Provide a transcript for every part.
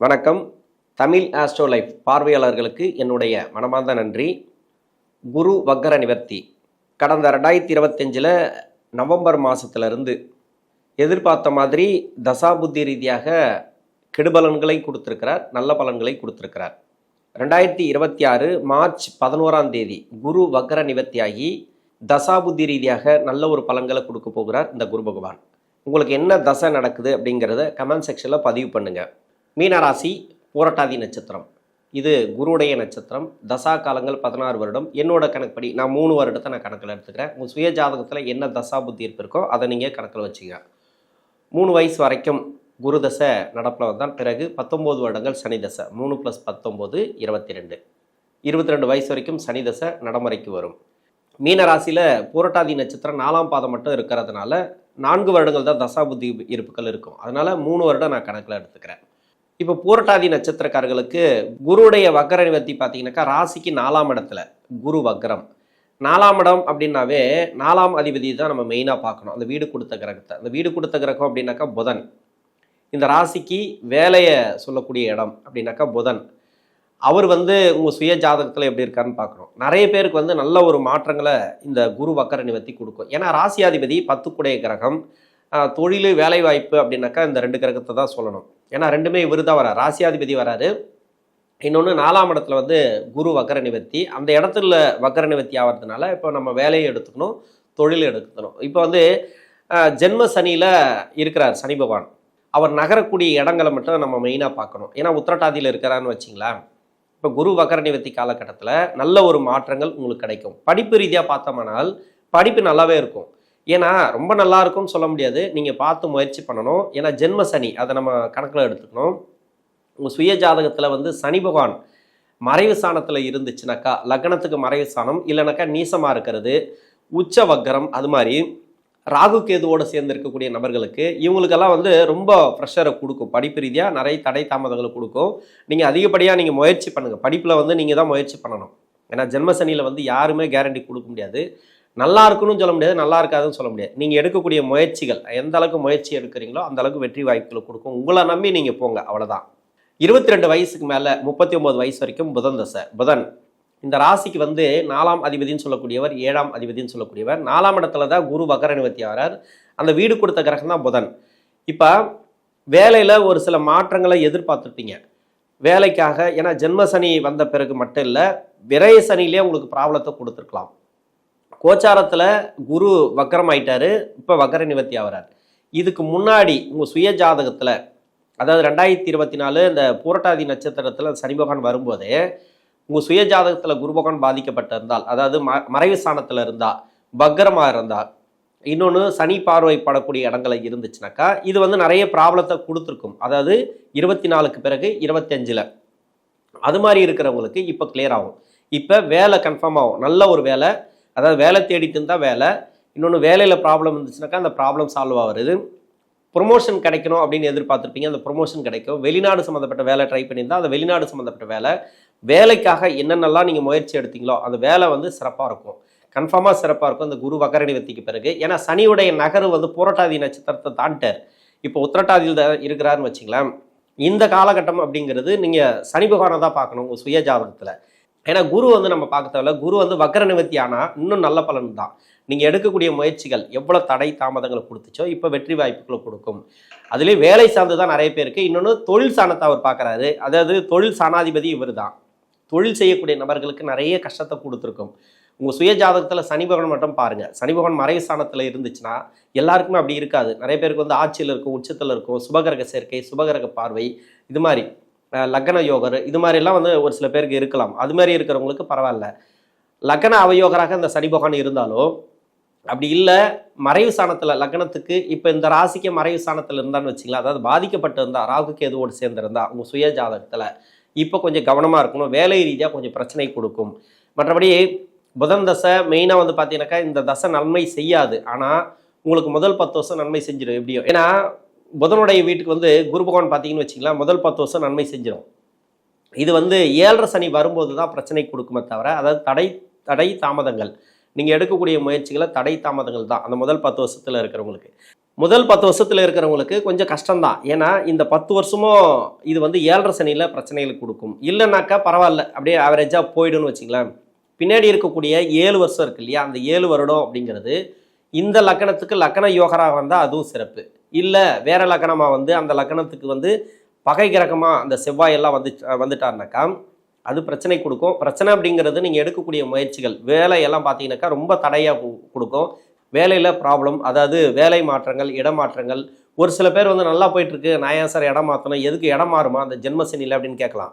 வணக்கம். Tamil astro life பார்வையாளர்களுக்கு என்னுடைய மனமார்ந்த நன்றி. குரு வக்கர நிவர்த்தி கடந்த 2025 நவம்பர் மாதத்துலேருந்து எதிர்பார்த்த மாதிரி தசாபுத்தி ரீதியாக கெடுபலன்களை கொடுத்துருக்கிறார், நல்ல பலன்களை கொடுத்துருக்கிறார். 2026 மார்ச் 11ஆம் தேதி குரு வக்கர நிவர்த்தியாகி தசாபுத்தி ரீதியாக நல்ல ஒரு பலன்களை கொடுக்க போகிறார் இந்த குரு பகவான். உங்களுக்கு என்ன தசை நடக்குது அப்படிங்கிறத கமெண்ட் செக்ஷனில் பதிவு பண்ணுங்கள். மீனராசி, பூரட்டாதி நட்சத்திரம். இது குருவுடைய நட்சத்திரம். தசா காலங்கள் 16 வருடம். என்னோட கணக்குப்படி நான் 3 வருடத்தை நான் கணக்கில் எடுத்துக்கிறேன். உங்கள் சுய ஜாதகத்தில் என்ன தசா புத்தி இருக்கோ அதை நீங்கள் கணக்கில் வச்சுங்க. 3 வயசு வரைக்கும் குரு தசை நடப்பில் வந்தால் பிறகு 19 வருடங்கள் சனி தசை. 3 + 19 22. 22 வயசு வரைக்கும் சனி தசை நடைமுறைக்கு வரும். மீனராசியில் பூரட்டாதி நட்சத்திரம் 4ஆம் பாதம் மட்டும் இருக்கிறதுனால 4 வருடங்கள் தான் தசா புத்தி இருப்புகள் இருக்கும். அதனால் 3 வருடம் நான் கணக்கில் எடுத்துக்கிறேன். இப்போ பூரட்டாதி நட்சத்திரக்காரர்களுக்கு குருவுடைய வக்கர நிவர்த்தி பார்த்தீங்கன்னாக்கா ராசிக்கு 4ஆம் இடத்துல குரு வக்கரம். 4ஆம் இடம் அப்படின்னாவே 4ஆம் அதிபதி தான் நம்ம மெயினாக பார்க்கணும். அந்த வீடு கொடுத்த கிரகத்தை. அந்த வீடு கொடுத்த கிரகம் அப்படின்னாக்கா புதன். இந்த ராசிக்கு வேலையை சொல்லக்கூடிய இடம் அப்படின்னாக்கா புதன். அவர் உங்கள் சுய ஜாதகத்தில் எப்படி இருக்காருன்னு பார்க்கணும். நிறைய பேருக்கு நல்ல ஒரு மாற்றங்களை இந்த குரு வக்கர நிவர்த்தி கொடுக்கும். ஏன்னா ராசியாதிபதி 10 கிரகம். தொழில் வேலை வாய்ப்பு அப்படின்னாக்கா இந்த 2 கிரகத்தை தான் சொல்லணும். ஏன்னா ரெண்டுமே இவர் தான் வரார். ராசியாதிபதி வராரு. இன்னொன்று 4ஆம் இடத்துல குரு வக்கர நிவர்த்தி. அந்த இடத்துல வக்கர நிவர்த்தி ஆகிறதுனால இப்போ நம்ம வேலையை எடுத்துக்கணும், தொழில் எடுத்துக்கணும். இப்போ ஜென்ம சனியில் இருக்கிறார் சனி பகவான். அவர் நகரக்கூடிய இடங்களை மட்டும் நம்ம மெயினாக பார்க்கணும். ஏன்னா உத்திரட்டாதியில் இருக்கிறான்னு வச்சிங்களேன். இப்போ குரு வக்கர நிவர்த்தி காலகட்டத்தில் நல்ல ஒரு மாற்றங்கள் உங்களுக்கு கிடைக்கும். படிப்பு ரீதியாக பார்த்தோம்னால் படிப்பு நல்லாவே இருக்கும். ஏன்னா ரொம்ப நல்லா இருக்கும்னு சொல்ல முடியாது. நீங்கள் பார்த்து முயற்சி பண்ணணும். ஏன்னா ஜென்ம சனி அதை நம்ம கணக்கில் எடுத்துக்கணும். உங்கள் சுய ஜாதகத்தில் சனி பகவான் மறைவு ஸ்தானத்தில் இருந்துச்சுனாக்கா லக்னத்துக்கு மறைவு ஸ்தானம், இல்லைனாக்கா நீசமாக இருக்கிறது, உச்ச வக்கரம், அது மாதிரி ராகு கேதுவோடு சேர்ந்து இருக்கக்கூடிய நபர்களுக்கு இவங்களுக்கெல்லாம் ரொம்ப ப்ரெஷரை கொடுக்கும். படிப்பு ரீதியாக நிறைய தடை தாமதங்களை கொடுக்கும். நீங்கள் அதிகப்படியாக நீங்கள் முயற்சி பண்ணுங்கள். படிப்பில் நீங்கள் தான் முயற்சி பண்ணணும். ஏன்னா ஜென்ம சனியில் யாருமே கேரண்டி கொடுக்க முடியாது. நல்லா இருக்குன்னு சொல்ல முடியாது, நல்லா இருக்காதுன்னு சொல்ல முடியாது. நீங்கள் எடுக்கக்கூடிய முயற்சிகள் எந்த அளவுக்கு முயற்சி எடுக்கிறீங்களோ அந்த அளவுக்கு வெற்றி வாய்ப்புகளை கொடுக்கும். உங்களை நம்பி நீங்கள் போங்க, அவ்வளோதான். 22 வயசுக்கு மேலே 39 வயசு வரைக்கும் புதன் தசை. புதன் இந்த ராசிக்கு 4ஆம் அதிபதினு சொல்லக்கூடியவர், 7ஆம் அதிபதினு சொல்லக்கூடியவர். 4ஆம் இடத்துல தான் குரு வக்கர நிவர்த்தி ஆகிறார். அந்த வீடு கொடுத்த கிரகம் தான் புதன். இப்போ வேலையில் ஒரு சில மாற்றங்களை எதிர்பார்த்துருப்பீங்க வேலைக்காக. ஏன்னா ஜென்ம சனி வந்த பிறகு மட்டும் இல்லை, விரய சனிலே உங்களுக்கு ப்ராப்ளத்தை கொடுத்துருக்கலாம். கோச்சாரத்தில் குரு வக்கரம் ஆயிட்டாரு, இப்போ வக்கர நிவர்த்தி ஆகிறார். இதுக்கு முன்னாடி உங்கள் சுய ஜாதகத்தில், அதாவது 2024 இந்த பூரட்டாதி நட்சத்திரத்தில் சனி பகவான் வரும்போதே உங்கள் சுய ஜாதகத்தில் குரு பகவான் பாதிக்கப்பட்டிருந்தால், அதாவது மறைவு ஸ்தானத்தில் இருந்தால், வக்கரமாக இருந்தால், இன்னொன்று சனி பார்வைப்படக்கூடிய இடங்களை இருந்துச்சுனாக்கா இது நிறைய ப்ராப்ளத்தை கொடுத்துருக்கும். அதாவது 24க்கு பிறகு 25 அது மாதிரி இருக்கிறவங்களுக்கு இப்போ கிளியர் ஆகும். இப்போ வேலை கன்ஃபார்ம் ஆகும். நல்ல ஒரு வேலை, அதாவது வேலை தேடிட்டு இருந்தால் வேலை. இன்னொன்று வேலையில் ப்ராப்ளம் இருந்துச்சுனாக்கா அந்த ப்ராப்ளம் சால்வ் ஆகுறது. ப்ரொமோஷன் கிடைக்கணும் அப்படின்னு எதிர்பார்த்துருப்பீங்க, அந்த ப்ரொமோஷன் கிடைக்கும். வெளிநாடு சம்மந்தப்பட்ட வேலை ட்ரை பண்ணியிருந்தால் அந்த வெளிநாடு சம்மந்தப்பட்ட வேலை, வேலைக்காக என்னென்னலாம் நீங்கள் முயற்சி எடுத்தீங்களோ அந்த வேலை சிறப்பாக இருக்கும். கன்ஃபார்மாக சிறப்பாக இருக்கும் இந்த குரு வக்கர நிவர்த்திக்கு பிறகு. ஏன்னா சனியுடைய நகரு பூரட்டாதி நட்சத்திரத்தை தாண்டிட்டார். இப்போ உத்திரட்டாதியில் இருக்கிறாருன்னு வச்சிங்களேன். இந்த காலகட்டம் அப்படிங்கிறது நீங்கள் சனி பகவானை தான் பார்க்கணும் உங்கள் சுய ஜாதகத்தில். ஏன்னா குரு நம்ம பார்க்க தேவையில்ல. குரு வக்கர நிவர்த்தி ஆனால் இன்னும் நல்ல பலன் தான். நீங்கள் எடுக்கக்கூடிய முயற்சிகள் எவ்வளோ தடை தாமதங்களை கொடுத்துச்சோ இப்போ வெற்றி வாய்ப்புகளை கொடுக்கும். அதுலேயே வேலை சார்ந்து தான் நிறைய பேருக்கு. இன்னொன்று தொழில் சாணத்தை அவர் பார்க்குறாரு. அதாவது தொழில் சாணாதிபதி இவர் தான். தொழில் செய்யக்கூடிய நபர்களுக்கு நிறைய கஷ்டத்தை கொடுத்துருக்கும். உங்கள் சுய ஜாதகத்தில் சனி பகவான் மட்டும் பாருங்கள். சனி பகவான் மறைவு ஸ்தானத்தில் இருந்துச்சுன்னா எல்லாருக்குமே அப்படி இருக்காது. நிறைய பேருக்கு ஆட்சியில் இருக்கும், உச்சத்தில் இருக்கும், சுபகிரக சேர்க்கை, சுபகிரக பார்வை, இது மாதிரி லக்ன யோகர், இது மாதிரிலாம் ஒரு சில பேருக்கு இருக்கலாம். அது மாதிரி இருக்கிறவங்களுக்கு பரவாயில்ல. லக்ன அவயோகராக இந்த சனி பகவான் இருந்தாலும் அப்படி இல்லை, மறைவு ஸ்தானத்தில் லக்னத்துக்கு இப்போ இந்த ராசிக்கு மறைவு ஸ்தானத்தில் இருந்தான்னு வச்சுக்கலாம். அதாவது பாதிக்கப்பட்டு இருந்தால் ராகு கேதுவோடு சேர்ந்துருந்தா உங்கள் சுய ஜாதகத்தில் இப்போ கொஞ்சம் கவனமாக இருக்கணும். வேலை ரீதியாக கொஞ்சம் பிரச்சனை கொடுக்கும். மற்றபடி புதன் தசை மெயினாக பார்த்தீங்கன்னாக்கா இந்த தசை நன்மை செய்யாது. ஆனால் உங்களுக்கு முதல் 10 வருஷம் நன்மை செஞ்சிடும் எப்படியோ. ஏன்னா புதனுடைய வீட்டுக்கு குரு பகவான் பார்த்தீங்கன்னு வச்சிங்களா, முதல் 10 வருஷம் நன்மை செஞ்சிடும். இது 7.5 சனி வரும்போது தான் பிரச்சனை கொடுக்குமே தவிர, அதாவது தடை தாமதங்கள், நீங்கள் எடுக்கக்கூடிய முயற்சிகளை தடை தாமதங்கள் தான் அந்த முதல் 10 வருஷத்தில் இருக்கிறவங்களுக்கு. முதல் 10 வருஷத்தில் இருக்கிறவங்களுக்கு கொஞ்சம் கஷ்டம்தான். ஏன்னா இந்த 10 வருஷமும் இது வந்து 7.5 சனியில் பிரச்சனைகள் கொடுக்கும். இல்லைனாக்கா பரவாயில்ல, அப்படியே ஆவரேஜாக போயிடுன்னு வச்சுங்களேன். பின்னாடி இருக்கக்கூடிய 7 வருஷம் இருக்கு இல்லையா, அந்த 7 வருடம் அப்படிங்கிறது இந்த லக்கணத்துக்கு லக்கண யோகராக வந்தால் அதுவும் சிறப்பு. இல்லை வேற லக்கணமாக வந்து அந்த லக்கணத்துக்கு வந்து பகை கிரகமாக அந்த செவ்வாயெல்லாம் வந்துட்டாருனாக்கா அது பிரச்சனை கொடுக்கும். பிரச்சனை அப்படிங்கிறது நீங்கள் எடுக்கக்கூடிய முயற்சிகள் வேலையெல்லாம் பார்த்தீங்கன்னாக்கா ரொம்ப தடையாக கொடுக்கும். வேலையில் ப்ராப்ளம், அதாவது வேலை மாற்றங்கள், இடமாற்றங்கள். ஒரு சில பேர் வந்து நல்லா போயிட்டுருக்கு, நான் ஏன் சார் இடம் மாற்றணும், எதுக்கு இடம் மாறுமா அந்த ஜென்மசனியில் அப்படின்னு கேட்கலாம்.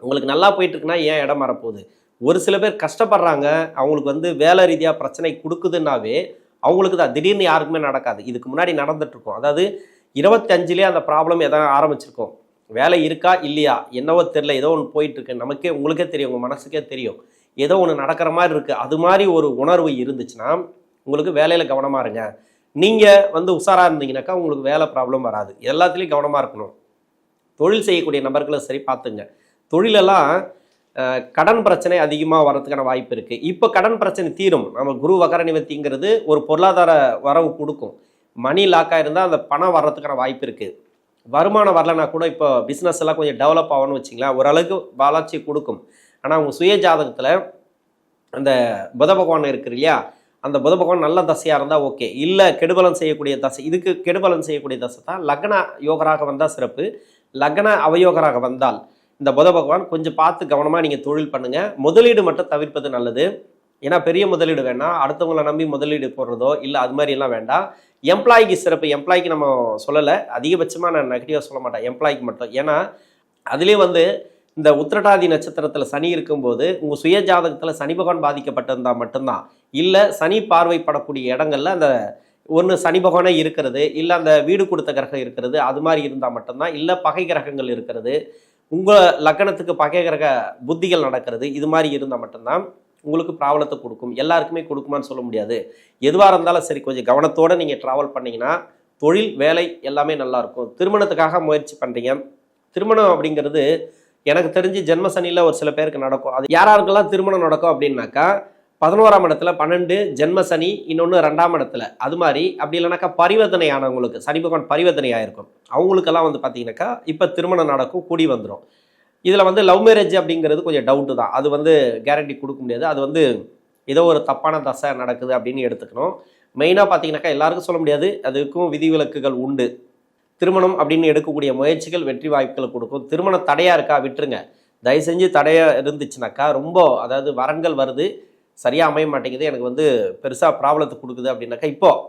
உங்களுக்கு நல்லா போயிட்டுருக்குன்னா ஏன் இடம் மாறப்போகுது? ஒரு சில பேர் கஷ்டப்படுறாங்க, அவங்களுக்கு வந்து வேலை ரீதியாக பிரச்சனை கொடுக்குதுன்னாவே அவங்களுக்கு தான் திடீர்னு யாருக்குமே நடக்காது. இதுக்கு முன்னாடி நடந்துட்டுருக்கோம். அதாவது 25லேயே அந்த ப்ராப்ளம் எதாவது ஆரம்பிச்சிருக்கோம். வேலை இருக்கா இல்லையா என்னவோ தெரில, ஏதோ ஒன்று போயிட்டுருக்கு, நமக்கே உங்களுக்கே தெரியும், உங்கள் மனசுக்கே தெரியும், ஏதோ ஒன்று நடக்கிற மாதிரி இருக்குது. அது மாதிரி ஒரு உணர்வு இருந்துச்சுன்னா உங்களுக்கு வேலையில் கவனமாக இருங்க. நீங்கள் வந்து உஷாராக இருந்தீங்கன்னாக்கா உங்களுக்கு வேலை ப்ராப்ளம் வராது. எல்லாத்துலேயும் கவனமாக இருக்கணும். தொழில் செய்யக்கூடிய நபர்களும் சரி பார்த்துங்க. தொழிலெல்லாம் கடன் பிரச்சனை அதிகமாக வர்றதுக்கான வாய்ப்பு இருக்குது. இப்போ கடன் பிரச்சனை தீரும். நம்ம குரு வகர நிவர்த்திங்கிறது ஒரு பொருளாதார வரவு கொடுக்கும். மணி லாக்காக இருந்தால் அந்த பணம் வர்றதுக்கான வாய்ப்பு இருக்குது. வருமானம் வரலனா கூட இப்போ பிஸ்னஸ் எல்லாம் கொஞ்சம் டெவலப் ஆகணும்னு வச்சிங்களேன், ஓரளவுக்கு வளர்ச்சி கொடுக்கும். ஆனால் உங்கள் சுய ஜாதகத்தில் அந்த புத பகவான் இருக்குது இல்லையா, அந்த புத பகவான் நல்ல தசையாக இருந்தால் ஓகே. இல்லை கெடுபலன் செய்யக்கூடிய தசை, இதுக்கு கெடுபலன் செய்யக்கூடிய தசை தான் லக்ன யோகராக வந்தால் சிறப்பு. லக்ன அவயோகராக வந்தால் இந்த புத பகவான் கொஞ்சம் பார்த்து கவனமாக நீங்கள் தொழில் பண்ணுங்கள். முதலீடு மட்டும் தவிர்ப்பது நல்லது. ஏன்னா பெரிய முதலீடு வேண்டாம், அடுத்தவங்களை நம்பி முதலீடு போடுறதோ இல்லை அது மாதிரி எல்லாம் வேண்டாம். எம்ப்ளாய்க்கு சிறப்பு. எம்ப்ளாய்க்கு நம்ம சொல்லலை, அதிகபட்சமாக நான் நெகட்டிவாக சொல்ல மாட்டேன், எம்ப்ளாய்க்கு மட்டும். ஏன்னா அதுலேயும் வந்து இந்த உத்திரட்டாதி நட்சத்திரத்தில் சனி இருக்கும்போது உங்கள் சுய ஜாதகத்தில் சனி பகவான் பாதிக்கப்பட்டிருந்தால் மட்டும்தான். இல்லை சனி பார்வைப்படக்கூடிய இடங்கள்ல அந்த ஒன்று சனி பகவானே இருக்கிறது, இல்லை அந்த வீடு கொடுத்த கிரகம் இருக்கிறது, அது மாதிரி இருந்தால் மட்டும்தான். இல்லை பகை கிரகங்கள் இருக்கிறது, உங்கள் லக்கணத்துக்கு பகை கிரக புத்திகள் நடக்கிறது, இது மாதிரி இருந்தால் மட்டும்தான் உங்களுக்கு ப்ராப்ளத்தை கொடுக்கும். எல்லாருக்குமே கொடுக்குமான்னு சொல்ல முடியாது. எதுவாக இருந்தாலும் சரி கொஞ்சம் கவனத்தோடு நீங்கள் ட்ராவல் பண்ணிங்கன்னா தொழில் வேலை எல்லாமே நல்லாயிருக்கும். திருமணத்துக்காக முயற்சி பண்ணுறீங்க, திருமணம் அப்படிங்கிறது எனக்கு தெரிஞ்சு ஜென்மசனியில் ஒரு சில பேருக்கு நடக்கும். அது யாராருக்கெல்லாம் திருமணம் நடக்கும் அப்படின்னாக்கா 11ஆம் இடத்துல 12 ஜென்மசனி, இன்னொன்று 2ஆம் இடத்துல, அது மாதிரி. அப்படி இல்லைனாக்கா பரிவர்த்தனை ஆனவங்களுக்கு சனி பகவான் பரிவர்த்தனை ஆகிருக்கும், அவங்களுக்கெல்லாம் வந்து பார்த்தீங்கன்னாக்கா இப்போ திருமணம் நடக்கும், கூடி வந்துடும். இதில் வந்து லவ் மேரேஜ் அப்படிங்கிறது கொஞ்சம் டவுட்டு தான். அது வந்து கேரண்டி கொடுக்க முடியாது. அது வந்து ஏதோ ஒரு தப்பான தசை நடக்குது அப்படின்னு எடுத்துக்கணும். மெயினாக பார்த்தீங்கன்னாக்கா எல்லாருக்கும் சொல்ல முடியாது, அதுக்கும் விதிவிலக்குகள் உண்டு. திருமணம் அப்படின்னு எடுக்கக்கூடிய முயற்சிகள் வெற்றி வாய்ப்புகளை கொடுக்கும். திருமணம் தடையாக இருக்கா விட்டுருங்க. தயவு செஞ்சு தடையாக இருந்துச்சுனாக்கா ரொம்ப, அதாவது வரன்கள் வருது சரியாக அமைய மாட்டேங்குது, எனக்கு வந்து பெருசாக ப்ராப்ளத்தை கொடுக்குது அப்படின்னாக்கா இப்போது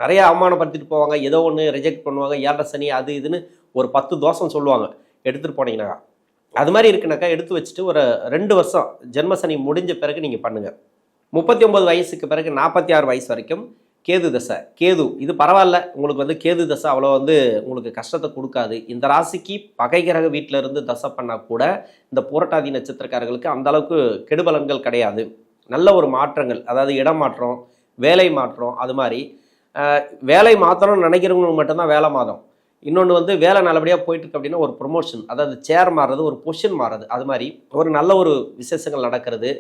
நிறைய அவமானப்படுத்திட்டு போவாங்க, ஏதோ ஒன்று ரிஜெக்ட் பண்ணுவாங்க, 7.5 சனி அது இதுன்னு ஒரு 10 தோஷம் சொல்லுவாங்க எடுத்துகிட்டு போனீங்கன்னாக்கா. அது மாதிரி இருக்குனாக்கா எடுத்து வச்சுட்டு ஒரு 2 வருஷம் ஜென்மசனி முடிஞ்ச பிறகு நீங்கள் பண்ணுங்கள். 39 வயசுக்கு பிறகு 46 வயசு வரைக்கும் கேது தசை. கேது இது பரவாயில்ல, உங்களுக்கு வந்து கேது தசை அவ்வளோ வந்து உங்களுக்கு கஷ்டத்தை கொடுக்காது. இந்த ராசிக்கு பகை கிரக வீட்டில் இருந்து தசை பண்ணால் கூட இந்த புரட்டாதி நட்சத்திரக்காரர்களுக்கு அந்த அளவுக்கு கெடுபலன்கள் கிடையாது. நல்ல ஒரு மாற்றங்கள், அதாவது இடம் மாற்றம், வேலை மாற்றம், அது மாதிரி. வேலை மாற்றணும்னு நினைக்கிறவங்களுக்கு மட்டும்தான் வேலை மாதம். இன்னொன்று வந்து வேலை நல்லபடியாக போயிட்டுருக்கு அப்படின்னா ஒரு ப்ரொமோஷன், அதாவது சேர் மாறுறது, ஒரு பொசிஷன் மாறுறது, அது மாதிரி ஒரு நல்ல ஒரு விசேஷங்கள் நடக்கிறது,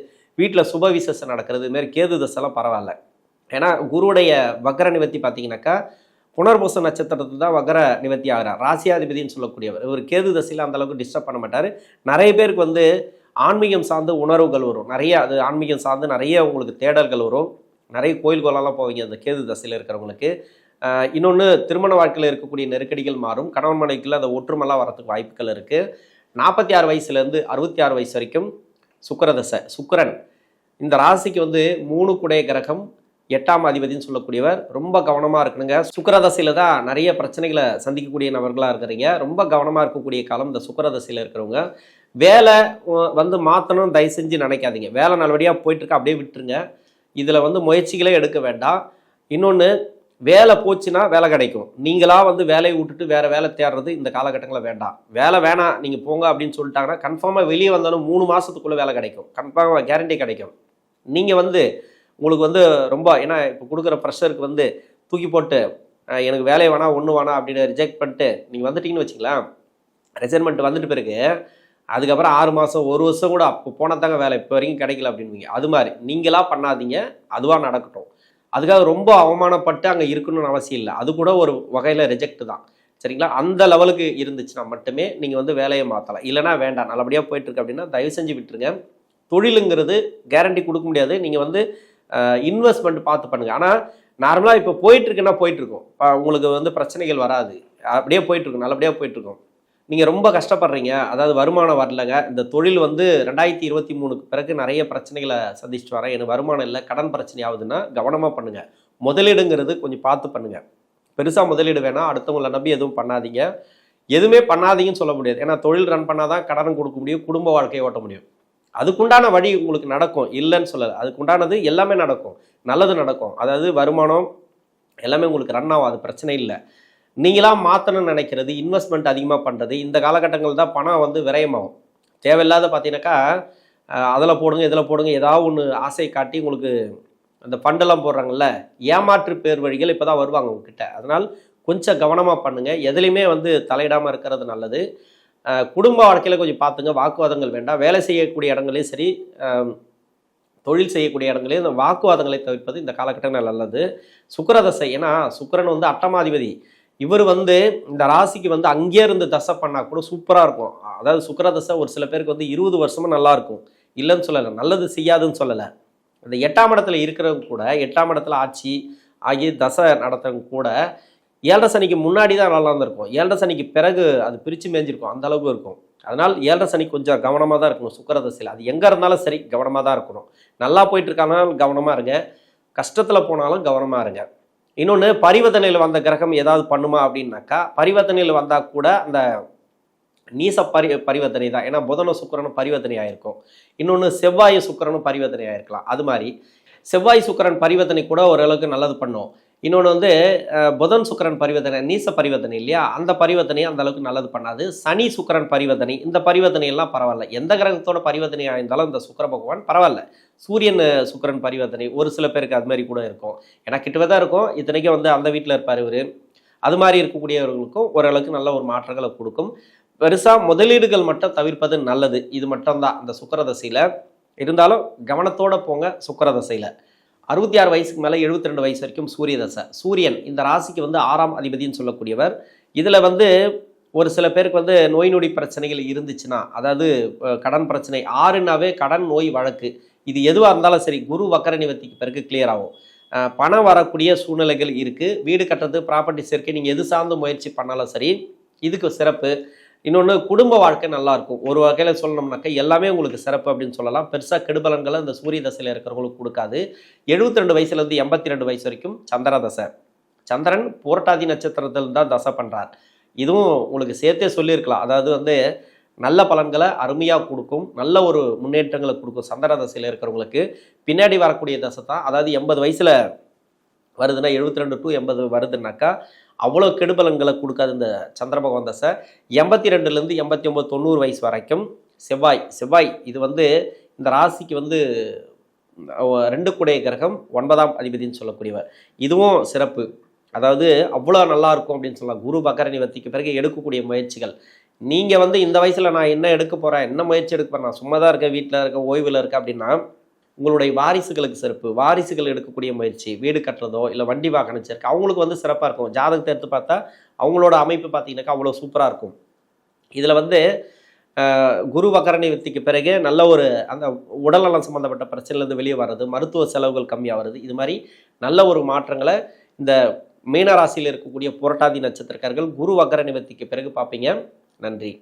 வீட்டில் சுப விசேஷம் நடக்கிறது. இதுமாரி கேது தசைலாம் பரவாயில்ல. ஏன்னா குருவுடைய வக்கர நிவர்த்தி பார்த்தீங்கன்னாக்கா புனர்பூச நட்சத்திரத்தில் தான் வக்கர நிவர்த்தி ஆகிறார், ராசியாதிபதினு சொல்லக்கூடியவர். இவர் கேது தசையில் அந்தளவுக்கு டிஸ்டர்ப் பண்ண மாட்டார். நிறைய பேருக்கு வந்து ஆன்மீகம் சார்ந்து உணர்வுகள் வரும், நிறைய அது ஆன்மீகம் சார்ந்து நிறைய உங்களுக்கு தேடல்கள் வரும், நிறைய கோயில்களெல்லாம் போவீங்க அந்த கேது தசையில் இருக்கிறவங்களுக்கு. இன்னொன்று திருமண வாழ்க்கையில் இருக்கக்கூடிய நெருக்கடிகள் மாறும், கணவன் மனைவிக்குள்ள அந்த ஒற்றுமெல்லாம் வரத்துக்கு வாய்ப்புகள் இருக்குது. 46 வயசுலேருந்து 66 வயசு வரைக்கும் சுக்கிரதசை. சுக்கிரன் இந்த ராசிக்கு வந்து 3 குடைய கிரகம், 8ஆம் அதிபதினு சொல்லக்கூடியவர். ரொம்ப கவனமாக இருக்கணுங்க. சுக்கிரதசையில் தான் நிறைய பிரச்சனைகளை சந்திக்கக்கூடிய நபர்களாக இருக்கிறீங்க. ரொம்ப கவனமாக இருக்கக்கூடிய காலம் இந்த சுக்கிரதசையில் இருக்கிறவங்க. வேலை வந்து மாற்றணும் தயவு செஞ்சு நினைக்காதீங்க. வேலை நல்லபடியாக போயிட்டுருக்கா அப்படியே விட்டுருங்க. இதில் வந்து முயற்சிகளே எடுக்க வேண்டாம். இன்னொன்று, வேலை போச்சுன்னா வேலை கிடைக்கும். நீங்களாக வந்து வேலையை விட்டுட்டு வேறு வேலை தேடுறது இந்த காலகட்டங்களில் வேண்டாம். வேலை வேணாம் நீங்கள் போங்க அப்படின்னு சொல்லிட்டாங்கன்னா கன்ஃபார்மாக வெளியே வந்தாலும் 3 மாதத்துக்குள்ளே வேலை கிடைக்கும், கன்ஃபார்மாக கேரண்டி கிடைக்கும். நீங்கள் வந்து உங்களுக்கு வந்து ரொம்ப, ஏன்னா இப்போ கொடுக்குற ப்ரெஷருக்கு வந்து தூக்கி போட்டு எனக்கு வேலையை வேணாம் ஒன்று வேணாம் அப்படின்னு ரிஜெக்ட் பண்ணிட்டு நீங்கள் வந்துட்டீங்கன்னு வச்சுங்களேன், ரிசைன்மெண்ட் வந்துட்டு பிறகு அதுக்கப்புறம் 6 மாதம் 1 வருஷம் கூட அப்போ போனால் தாங்க வேலை இப்போ வரைக்கும் கிடைக்கல அப்படின்வீங்க. அது மாதிரி நீங்களாக பண்ணாதீங்க, அதுவாக நடக்கட்டும். அதுக்காக ரொம்ப அவமானப்பட்டு அங்கே இருக்கணும்னு அவசியம் இல்லை. அது கூட ஒரு வகையில் ரிஜெக்ட் தான். சரிங்களா? அந்த லெவலுக்கு இருந்துச்சுன்னா மட்டுமே நீங்கள் வந்து வேலையை மாற்றலாம். இல்லைனா வேண்டாம், நல்லபடியாக போயிட்டுருக்கு அப்படின்னா தயவு செஞ்சு விட்டுருங்க. தொழிலுங்கிறது கேரண்டி கொடுக்க முடியாது. நீங்கள் வந்து இன்வெஸ்ட்மெண்ட் பார்த்து பண்ணுங்கள். ஆனால் நார்மலாக இப்போ போயிட்டுருக்குன்னா போயிட்டுருக்கும். உங்களுக்கு வந்து பிரச்சனைகள் வராது. அப்படியே போயிட்டுருக்கும், நல்லபடியாக போயிட்டுருக்கும். நீங்கள் ரொம்ப கஷ்டப்படுறீங்க, அதாவது வருமானம் வரலங்க, இந்த தொழில் வந்து 2023க்கு பிறகு நிறைய பிரச்சனைகளை சந்திச்சுட்டு வரேன், எனக்கு வருமானம் இல்லை, கடன் பிரச்சனை ஆகுதுன்னா கவனமாக பண்ணுங்கள். முதலீடுங்கிறது கொஞ்சம் பார்த்து பண்ணுங்கள். பெருசாக முதலீடு வேணாம், அடுத்தவங்களை நம்பி எதுவும் பண்ணாதீங்க. எதுவுமே பண்ணாதீங்கன்னு சொல்ல முடியாது. ஏன்னா தொழில் ரன் பண்ணால் தான் கடன் கொடுக்க முடியும், குடும்ப வாழ்க்கையை ஓட்ட முடியும். அதுக்குண்டான வழி உங்களுக்கு நடக்கும், இல்லைன்னு சொல்லலை. அதுக்குண்டானது எல்லாமே நடக்கும், நல்லது நடக்கும். அதாவது வருமானம் எல்லாமே உங்களுக்கு ரன் ஆகும், அது பிரச்சனை இல்லை. நீங்களாக மாற்றணும்னு நினைக்கிறது, இன்வெஸ்ட்மெண்ட் அதிகமாக பண்ணுறது, இந்த காலகட்டங்கள் தான் பணம் வந்து விரயமாகும். தேவையில்லாத பார்த்தீங்கன்னாக்கா அதில் போடுங்க, இதில் போடுங்க, ஏதாவது ஒன்று ஆசை காட்டி உங்களுக்கு அந்த ஃபண்டெல்லாம் போடுறாங்கல்ல, ஏமாற்று பேர் வழிகள் இப்போ தான் வருவாங்க உங்ககிட்ட. அதனால் கொஞ்சம் கவனமாக பண்ணுங்கள். எதுலேயுமே வந்து தலையிடாமல் இருக்கிறது நல்லது. குடும்ப வாழ்க்கையில் கொஞ்சம் பார்த்துங்க, வாக்குவாதங்கள் வேண்டாம். வேலை செய்யக்கூடிய இடங்களையும் சரி, தொழில் செய்யக்கூடிய இடங்களையும் இந்த வாக்குவாதங்களை தவிர்ப்பது இந்த காலகட்டங்கள் நல்லது. சுக்கிரதசை, ஏன்னா சுக்கிரன் வந்து அட்டமாதிபதி. இவர் வந்து இந்த ராசிக்கு வந்து அங்கேயே இருந்து தசை பண்ணால் கூட சூப்பராக இருக்கும். அதாவது சுக்கிரதசை ஒரு சில பேருக்கு வந்து 20 வருஷமும் நல்லா இருக்கும், இல்லைன்னு சொல்லலை, நல்லது செய்யாதுன்னு சொல்லலை. இந்த 8ஆம் இடத்துல இருக்கிறவங்க கூட, 8ஆம் இடத்துல ஆட்சி ஆகி தசை நடத்துறவங்க கூட 7.5 சனிக்கு முன்னாடி தான் நல்லா இருந்திருக்கும். 7.5 சனிக்கு பிறகு அது பிரித்து மேய்ஞ்சிருக்கும், அந்த அளவுக்கு இருக்கும். அதனால் 7.5 சனி கொஞ்சம் கவனமாக தான் இருக்கணும் சுக்கிரதசையில். அது எங்கே இருந்தாலும் சரி கவனமாக தான் இருக்கணும். நல்லா போயிட்டு இருக்கானாலும் கவனமாக இருங்க, கஷ்டத்தில் போனாலும் கவனமாக இருங்க. இன்னொன்று, பரிவர்த்தனையில் வந்த கிரகம் ஏதாவது பண்ணுமா அப்படின்னாக்கா, பரிவர்த்தனையில் வந்தால் கூட அந்த நீச பரிவர்த்தனை தான். ஏன்னா புதனும் சுக்கிரனும் பரிவர்த்தனை ஆகிருக்கும். இன்னொன்று, செவ்வாய் சுக்கிரனும் பரிவர்த்தனை ஆகிருக்கலாம். அது மாதிரி செவ்வாய் சுக்கிரன் பரிவர்த்தனை கூட ஓரளவுக்கு நல்லது பண்ணும். இன்னொன்று வந்து புதன் சுக்கிரன் பரிவர்த்தனை நீச பரிவர்த்தனை இல்லையா, அந்த பரிவர்த்தனையை அந்த அளவுக்கு நல்லது பண்ணாது. சனி சுக்கிரன் பரிவர்த்தனை, இந்த பரிவர்த்தனை எல்லாம் பரவாயில்ல. எந்த கிரகத்தோட பரிவர்த்தனை ஆயிருந்தாலும் இந்த சுக்கிர பகவான் பரவாயில்ல. சூரியன் சுக்கிரன் பரிவர்த்தனை ஒரு சில பேருக்கு அது மாதிரி கூட இருக்கும். ஏன்னா கிட்டவே தான் இருக்கும், இத்தனைக்கும் வந்து அந்த வீட்டில் இருப்பார் இவர். அது மாதிரி இருக்கக்கூடியவர்களுக்கும் ஓரளவுக்கு நல்ல ஒரு மாற்றங்களை கொடுக்கும். பெருசாக முதலீடுகள் மட்டும் தவிர்ப்பது நல்லது. இது மட்டும்தான் அந்த சுக்கிரதசையில். இருந்தாலும் கவனத்தோடு போங்க. சுக்கிரதசையில் 66 வயசுக்கு மேலே 72 வயசு வரைக்கும் சூரிய தசை. சூரியன் இந்த ராசிக்கு வந்து 6ஆம் அதிபதினு சொல்லக்கூடியவர். இதில் வந்து ஒரு சில பேருக்கு வந்து நோய் நொடி பிரச்சனைகள் இருந்துச்சுன்னா, அதாவது கடன் பிரச்சனை, 6னாவே கடன் நோய் வழக்கு, இது எதுவாக இருந்தாலும் சரி குரு வக்கர நிவர்த்திக்கு பிறகு கிளியர் ஆகும். பணம் வரக்கூடிய சூழ்நிலைகள் இருக்குது. வீடு கட்டுறது, ப்ராப்பர்ட்டி சேர்க்கை, நீங்கள் எது சார்ந்து முயற்சி பண்ணாலும் சரி இதுக்கு சிறப்பு. இன்னொன்று, குடும்ப வாழ்க்கை நல்லாயிருக்கும். ஒரு வகையில் சொல்லணும்னாக்கா எல்லாமே உங்களுக்கு சிறப்பு அப்படின்னு சொல்லலாம். பெருசாக கெடுபலன்களை இந்த சூரிய தசையில் இருக்கிறவங்களுக்கு கொடுக்காது. 72 வயசுலேருந்து 82 வயசு வரைக்கும் சந்திர தசை. சந்திரன் புரட்டாதி நட்சத்திரத்தில் தான் தசை பண்ணுறார். இதுவும் உங்களுக்கு சேர்த்தே சொல்லியிருக்கலாம். அதாவது வந்து நல்ல பலன்களை அருமையாக கொடுக்கும், நல்ல ஒரு முன்னேற்றங்களை கொடுக்கும். சந்திர தசையில் இருக்கிறவங்களுக்கு பின்னாடி வரக்கூடிய தசை தான். அதாவது 80 வயசில் வருதுன்னா, 72 to 80 வருதுன்னாக்கா அவ்வளோ கெடுபலன்களை கொடுக்காது இந்த சந்திர பகவான் தசை. 82லேருந்து 89 90 வயசு வரைக்கும் செவ்வாய் இது வந்து இந்த ராசிக்கு வந்து 2 குடைய கிரகம், 9ஆம் அதிபதினு சொல்லக்கூடியவர். இதுவும் சிறப்பு. அதாவது அவ்வளோ நல்லா இருக்கும் அப்படின்னு சொல்லலாம். குரு வக்கர நிவர்த்திக்கு பிறகு எடுக்கக்கூடிய முயற்சிகள், நீங்கள் வந்து இந்த வயசில் நான் என்ன எடுக்க போகிறேன், என்ன முயற்சி எடுக்க போகிறேன், நான் சும்மா தான் இருக்கேன், வீட்டில் இருக்கேன், ஓய்வில் இருக்கேன் அப்படின்னா உங்களுடைய வாரிசுகளுக்கு சிறப்பு. வாரிசுகள் எடுக்கக்கூடிய முயற்சி, வீடு கட்டுறதோ இல்லை வண்டி வாகனம் சேர்க்க, அவங்களுக்கு வந்து சிறப்பாக இருக்கும். ஜாதகத்தை எடுத்து பார்த்தா அவங்களோட அமைப்பு பார்த்தீங்கன்னாக்கா அவ்வளோ சூப்பராக இருக்கும். இதில் வந்து குரு வக்கர நிவர்த்திக்கு பிறகு நல்ல ஒரு அந்த உடல்நலம் சம்மந்தப்பட்ட பிரச்சனைலேருந்து வெளியே வர்றது, மருத்துவ செலவுகள் கம்மியாக வருது, இது மாதிரி நல்ல ஒரு மாற்றங்களை இந்த மீனராசியில் இருக்கக்கூடிய புரட்டாதி நட்சத்திரக்காரர்கள் குரு வக்கர நிவர்த்திக்கு பிறகு பார்ப்பீங்க. நன்றி.